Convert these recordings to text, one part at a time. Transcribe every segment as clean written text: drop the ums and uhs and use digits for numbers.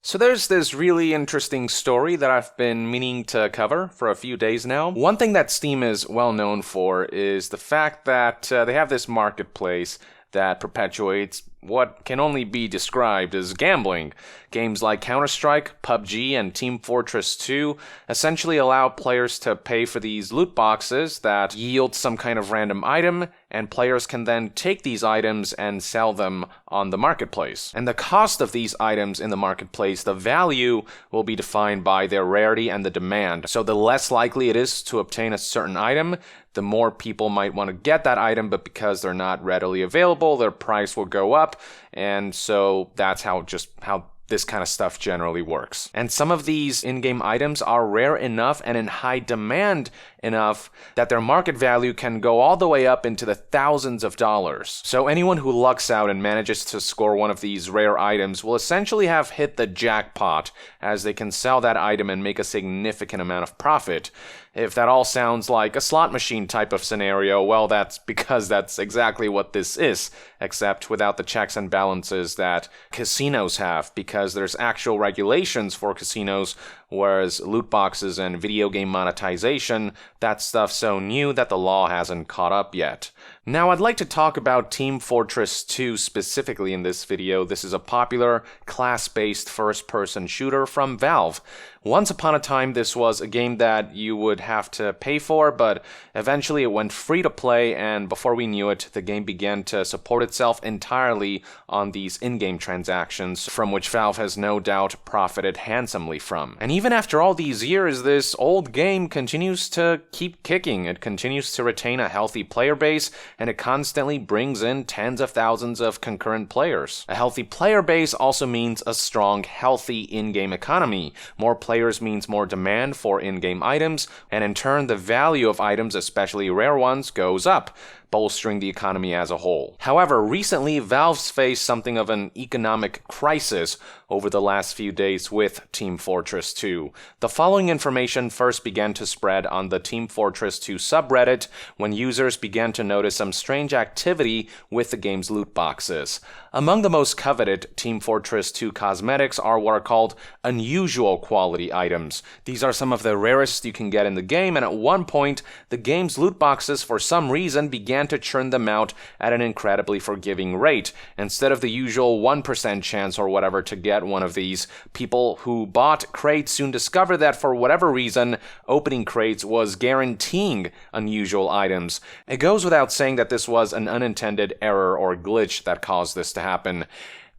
So there's this really interesting story that I've been meaning to cover for a few days now. One thing that Steam is well known for is the fact that they have this marketplace that perpetuates what can only be described as gambling. Games like Counter-Strike, PUBG, and Team Fortress 2 essentially allow players to pay for these loot boxes that yield some kind of random item, and players can then take these items and sell them on the marketplace. And the cost of these items in the marketplace, the value, will be defined by their rarity and the demand. So the less likely it is to obtain a certain item, the more people might want to get that item, but because they're not readily available, their price will go up. And so that's how this kind of stuff generally works. And some of these in-game items are rare enough and in high demand enough that their market value can go all the way up into the thousands of dollars. So anyone who lucks out and manages to score one of these rare items will essentially have hit the jackpot, as they can sell that item and make a significant amount of profit. If that all sounds like a slot machine type of scenario, well, that's because that's exactly what this is, except without the checks and balances that casinos have, because there's actual regulations for casinos, whereas loot boxes and video game monetization, that stuff's so new that the law hasn't caught up yet. Now, I'd like to talk about Team Fortress 2 specifically in this video. This is a popular, class-based first-person shooter from Valve. Once upon a time, this was a game that you would have to pay for, but eventually it went free to play, and before we knew it, the game began to support itself entirely on these in-game transactions, from which Valve has no doubt profited handsomely from. And even after all these years, this old game continues to keep kicking. It continues to retain a healthy player base, and it constantly brings in tens of thousands of concurrent players. A healthy player base also means a strong, healthy in-game economy. More players means more demand for in-game items, and in turn the value of items, especially rare ones, goes up, bolstering the economy as a whole. However, recently Valve's faced something of an economic crisis over the last few days with Team Fortress 2. The following information first began to spread on the Team Fortress 2 subreddit when users began to notice some strange activity with the game's loot boxes. Among the most coveted Team Fortress 2 cosmetics are what are called unusual quality items. These are some of the rarest you can get in the game, and at one point, the game's loot boxes for some reason began to churn them out at an incredibly forgiving rate. Instead of the usual 1% chance or whatever to get one of these, people who bought crates soon discovered that for whatever reason, opening crates was guaranteeing unusual items. It goes without saying that this was an unintended error or glitch that caused this to happen.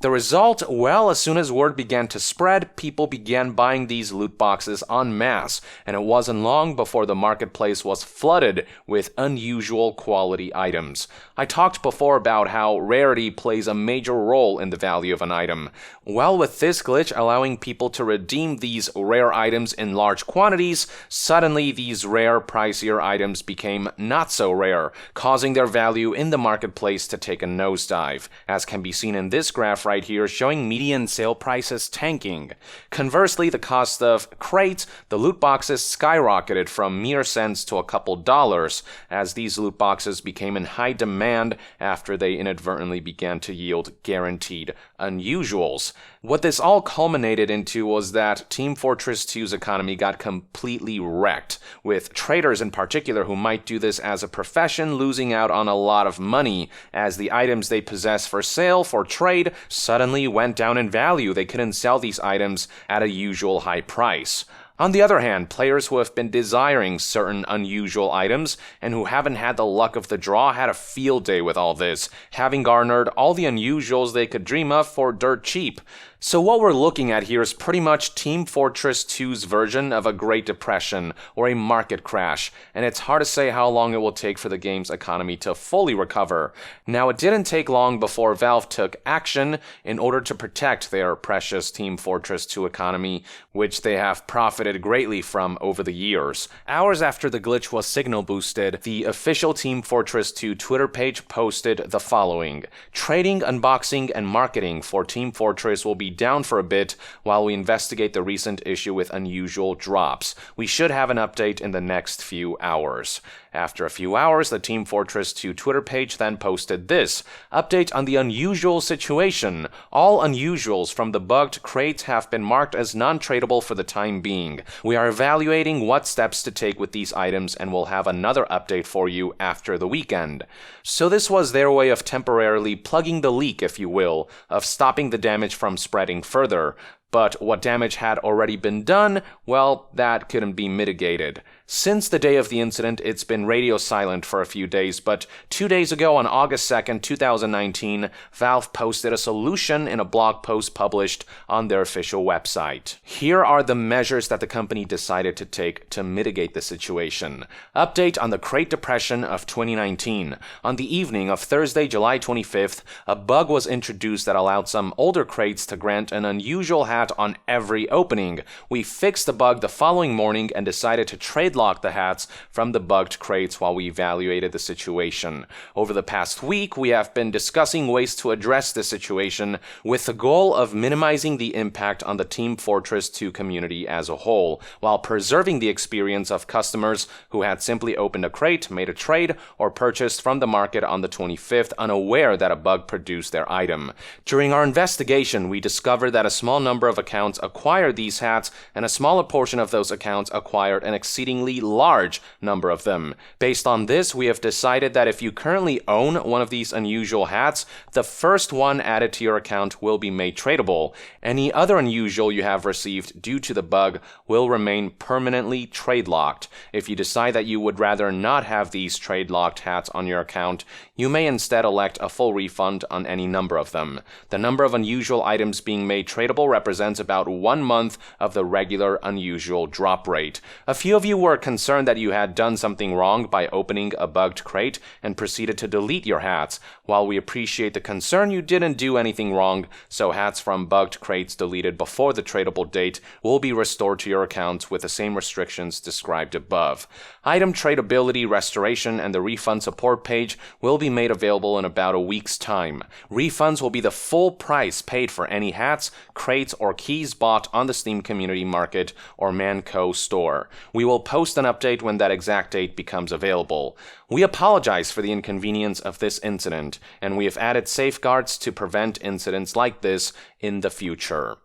The result, well, as soon as word began to spread, people began buying these loot boxes en masse, and it wasn't long before the marketplace was flooded with unusual quality items. I talked before about how rarity plays a major role in the value of an item. Well, with this glitch allowing people to redeem these rare items in large quantities, suddenly these rare, pricier items became not so rare, causing their value in the marketplace to take a nosedive, as can be seen in this graph right here showing median sale prices tanking. Conversely, the cost of crates, the loot boxes, skyrocketed from mere cents to a couple dollars, as these loot boxes became in high demand after they inadvertently began to yield guaranteed unusuals. What this all culminated into was that Team Fortress 2's economy got completely wrecked, with traders in particular who might do this as a profession losing out on a lot of money, as the items they possess for sale, for trade, suddenly went down in value. They couldn't sell these items at a usual high price. On the other hand, players who have been desiring certain unusual items and who haven't had the luck of the draw had a field day with all this, having garnered all the unusuals they could dream of for dirt cheap. So what we're looking at here is pretty much Team Fortress 2's version of a Great Depression or a market crash, and it's hard to say how long it will take for the game's economy to fully recover. Now, it didn't take long before Valve took action in order to protect their precious Team Fortress 2 economy, which they have profited greatly from over the years. Hours after the glitch was signal boosted, the official Team Fortress 2 Twitter page posted the following: "Trading, unboxing, and marketing for Team Fortress will be down for a bit while we investigate the recent issue with unusual drops. We should have an update in the next few hours." After a few hours, the Team Fortress 2 Twitter page then posted this: update on the unusual situation. All unusuals from the bugged crates have been marked as non-tradable for the time being. We are evaluating what steps to take with these items and will have another update for you after the weekend. So this was their way of temporarily plugging the leak, if you will, of stopping the damage from spreading further. But what damage had already been done, well, that couldn't be mitigated. Since the day of the incident, it's been radio silent for a few days, but 2 days ago on August 2nd, 2019, Valve posted a solution in a blog post published on their official website. Here are the measures that the company decided to take to mitigate the situation. Update on the crate depression of 2019. On the evening of Thursday, July 25th, a bug was introduced that allowed some older crates to grant an unusual hat on every opening. We fixed the bug the following morning and decided to trade lock the hats from the bugged crates while we evaluated the situation. Over the past week, we have been discussing ways to address this situation with the goal of minimizing the impact on the Team Fortress 2 community as a whole, while preserving the experience of customers who had simply opened a crate, made a trade, or purchased from the market on the 25th unaware that a bug produced their item. During our investigation, we discovered that a small number of accounts acquired these hats, and a smaller portion of those accounts acquired an exceedingly large number of them. Based on this, we have decided that if you currently own one of these unusual hats, the first one added to your account will be made tradable. Any other unusual you have received due to the bug will remain permanently trade locked. If you decide that you would rather not have these trade locked hats on your account, you may instead elect a full refund on any number of them. The number of unusual items being made tradable represents about 1 month of the regular unusual drop rate. A few of you were concerned that you had done something wrong by opening a bugged crate and proceeded to delete your hats. While we appreciate the concern, you didn't do anything wrong, so hats from bugged crates deleted before the tradable date will be restored to your accounts with the same restrictions described above. Item tradability restoration and the refund support page will be made available in about a week's time. Refunds will be the full price paid for any hats, crates, or keys bought on the Steam Community Market or Manco store. We will post an update when that exact date becomes available. We apologize for the inconvenience of this incident, and we have added safeguards to prevent incidents like this in the future.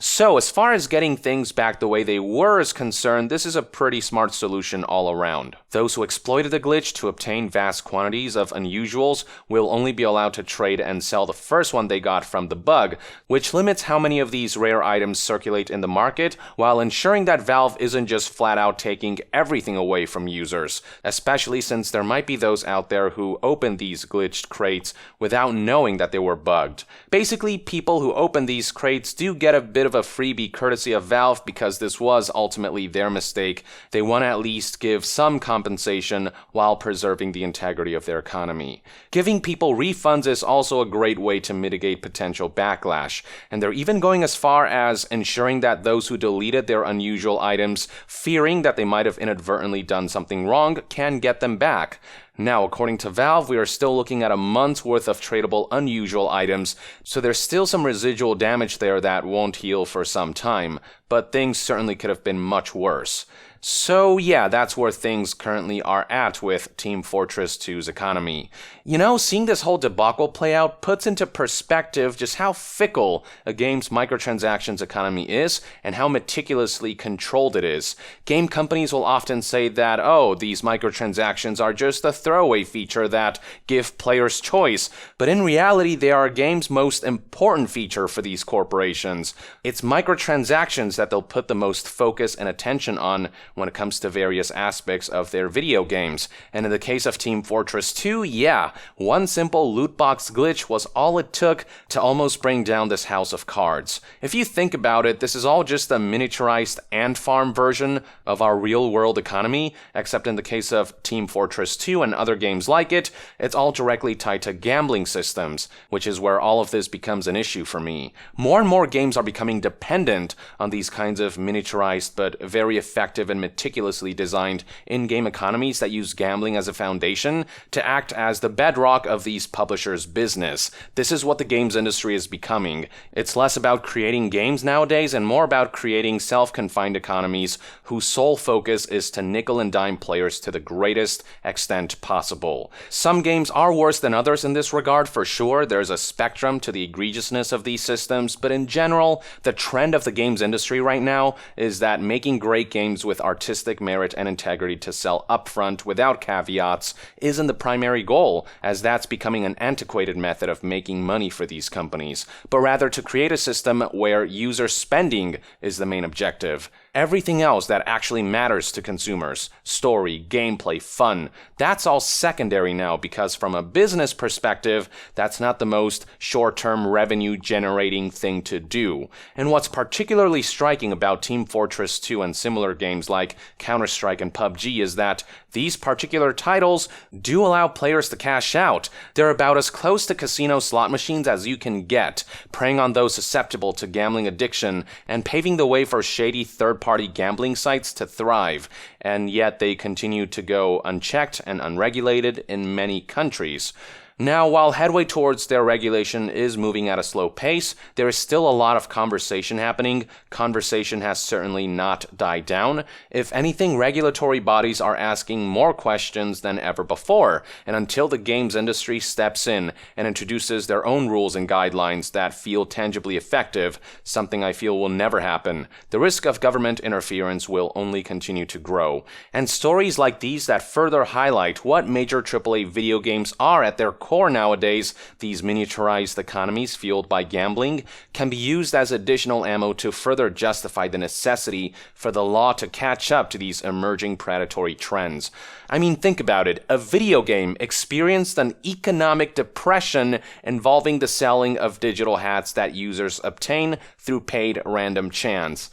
So, as far as getting things back the way they were is concerned, this is a pretty smart solution all around. Those who exploited the glitch to obtain vast quantities of unusuals will only be allowed to trade and sell the first one they got from the bug, which limits how many of these rare items circulate in the market, while ensuring that Valve isn't just flat out taking everything away from users, especially since there might be those out there who open these glitched crates without knowing that they were bugged. Basically, people who open these crates do get a bit of a freebie courtesy of Valve because this was ultimately their mistake. They want to at least give some compensation while preserving the integrity of their economy. Giving people refunds is also a great way to mitigate potential backlash, and they're even going as far as ensuring that those who deleted their unusual items, fearing that they might have inadvertently done something wrong, can get them back. Now, according to Valve, we are still looking at a month's worth of tradable unusual items, so there's still some residual damage there that won't heal for some time, but things certainly could have been much worse. So yeah, that's where things currently are at with Team Fortress 2's economy. You know, seeing this whole debacle play out puts into perspective just how fickle a game's microtransactions economy is and how meticulously controlled it is. Game companies will often say that, oh, these microtransactions are just a throwaway feature that give players choice, but in reality they are a game's most important feature for these corporations. It's microtransactions that they'll put the most focus and attention on when it comes to various aspects of their video games. And in the case of Team Fortress 2, yeah, one simple loot box glitch was all it took to almost bring down this house of cards. If you think about it, this is all just a miniaturized ant farm version of our real-world economy, except in the case of Team Fortress 2 and other games like it, it's all directly tied to gambling systems, which is where all of this becomes an issue for me. More and more games are becoming dependent on these kinds of miniaturized but very effective and and meticulously designed in-game economies that use gambling as a foundation to act as the bedrock of these publishers' business. This is what the games industry is becoming. It's less about creating games nowadays and more about creating self-confined economies whose sole focus is to nickel and dime players to the greatest extent possible. Some games are worse than others in this regard, for sure. There's a spectrum to the egregiousness of these systems, but in general, the trend of the games industry right now is that making great games with artistic merit and integrity to sell upfront without caveats isn't the primary goal, as that's becoming an antiquated method of making money for these companies, but rather to create a system where user spending is the main objective. Everything else that actually matters to consumers, story, gameplay, fun, that's all secondary now, because from a business perspective, that's not the most short-term revenue-generating thing to do. And what's particularly striking about Team Fortress 2 and similar games like Counter-Strike and PUBG is that these particular titles do allow players to cash out. They're about as close to casino slot machines as you can get, preying on those susceptible to gambling addiction and paving the way for shady third-party gambling sites to thrive, and yet they continue to go unchecked and unregulated in many countries. Now, while headway towards their regulation is moving at a slow pace, there is still a lot of conversation happening. Conversation has certainly not died down. If anything, regulatory bodies are asking more questions than ever before, and until the games industry steps in and introduces their own rules and guidelines that feel tangibly effective, something I feel will never happen, the risk of government interference will only continue to grow. And stories like these that further highlight what major AAA video games are at their core nowadays, these miniaturized economies fueled by gambling, can be used as additional ammo to further justify the necessity for the law to catch up to these emerging predatory trends. I mean, think about it. A video game experienced an economic depression involving the selling of digital hats that users obtain through paid random chance.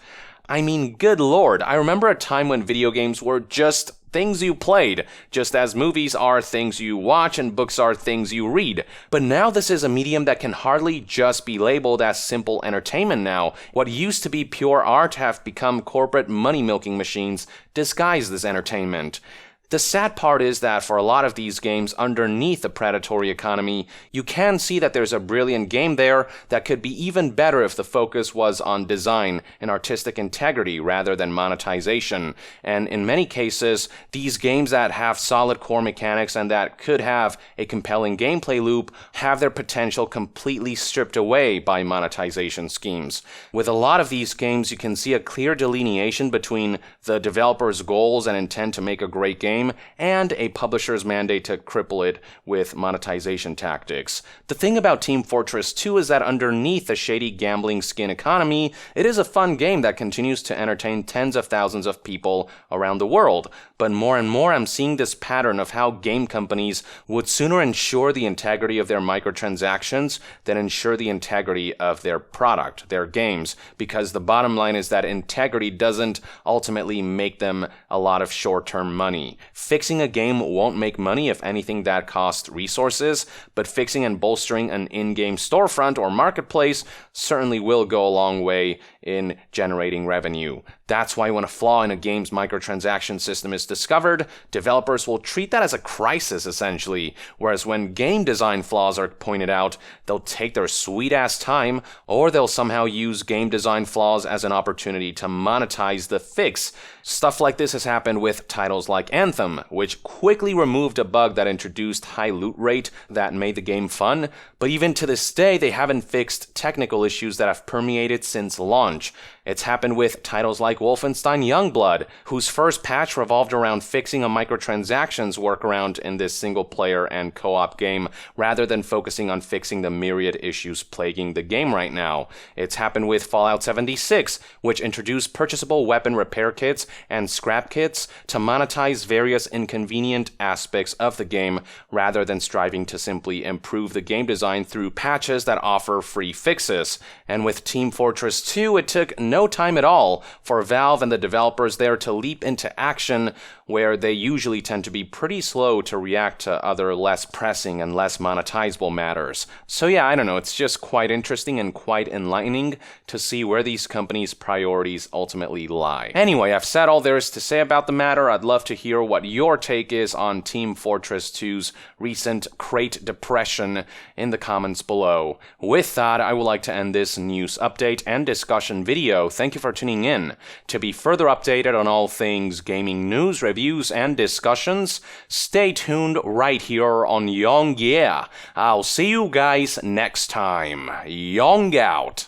I mean, good lord, I remember a time when video games were just things you played, just as movies are things you watch and books are things you read. But now this is a medium that can hardly just be labeled as simple entertainment now. What used to be pure art have become corporate money-milking machines disguised as entertainment. The sad part is that for a lot of these games underneath the predatory economy, you can see that there's a brilliant game there that could be even better if the focus was on design and artistic integrity rather than monetization. And in many cases, these games that have solid core mechanics and that could have a compelling gameplay loop have their potential completely stripped away by monetization schemes. With a lot of these games, you can see a clear delineation between the developer's goals and intent to make a great game and a publisher's mandate to cripple it with monetization tactics. The thing about Team Fortress 2 is that underneath the shady gambling skin economy, it is a fun game that continues to entertain tens of thousands of people around the world. But more and more I'm seeing this pattern of how game companies would sooner ensure the integrity of their microtransactions than ensure the integrity of their product, their games, because the bottom line is that integrity doesn't ultimately make them a lot of short-term money. Fixing a game won't make money, if anything that costs resources, but fixing and bolstering an in-game storefront or marketplace certainly will go a long way in generating revenue. That's why when a flaw in a game's microtransaction system is discovered, developers will treat that as a crisis, essentially, whereas when game design flaws are pointed out, they'll take their sweet-ass time, or they'll somehow use game design flaws as an opportunity to monetize the fix. Stuff like this has happened with titles like Anthem, which quickly removed a bug that introduced high loot rate that made the game fun, but even to this day, they haven't fixed technical issues that have permeated since launch. It's happened with titles like Wolfenstein Youngblood, whose first patch revolved around fixing a microtransactions workaround in this single-player and co-op game, rather than focusing on fixing the myriad issues plaguing the game right now. It's happened with Fallout 76, which introduced purchasable weapon repair kits and scrap kits to monetize various inconvenient aspects of the game, rather than striving to simply improve the game design through patches that offer free fixes. And with Team Fortress 2, it took no no time at all for Valve and the developers there to leap into action, where they usually tend to be pretty slow to react to other less pressing and less monetizable matters. So yeah, I don't know, it's just quite interesting and quite enlightening to see where these companies' priorities ultimately lie. Anyway, I've said all there is to say about the matter. I'd love to hear what your take is on Team Fortress 2's recent crate depression in the comments below. With that, I would like to end this news update and discussion video. Thank you for tuning in. To be further updated on all things gaming news, reviews, and discussions, stay tuned right here on Yong Yeah. I'll see you guys next time. Yong out.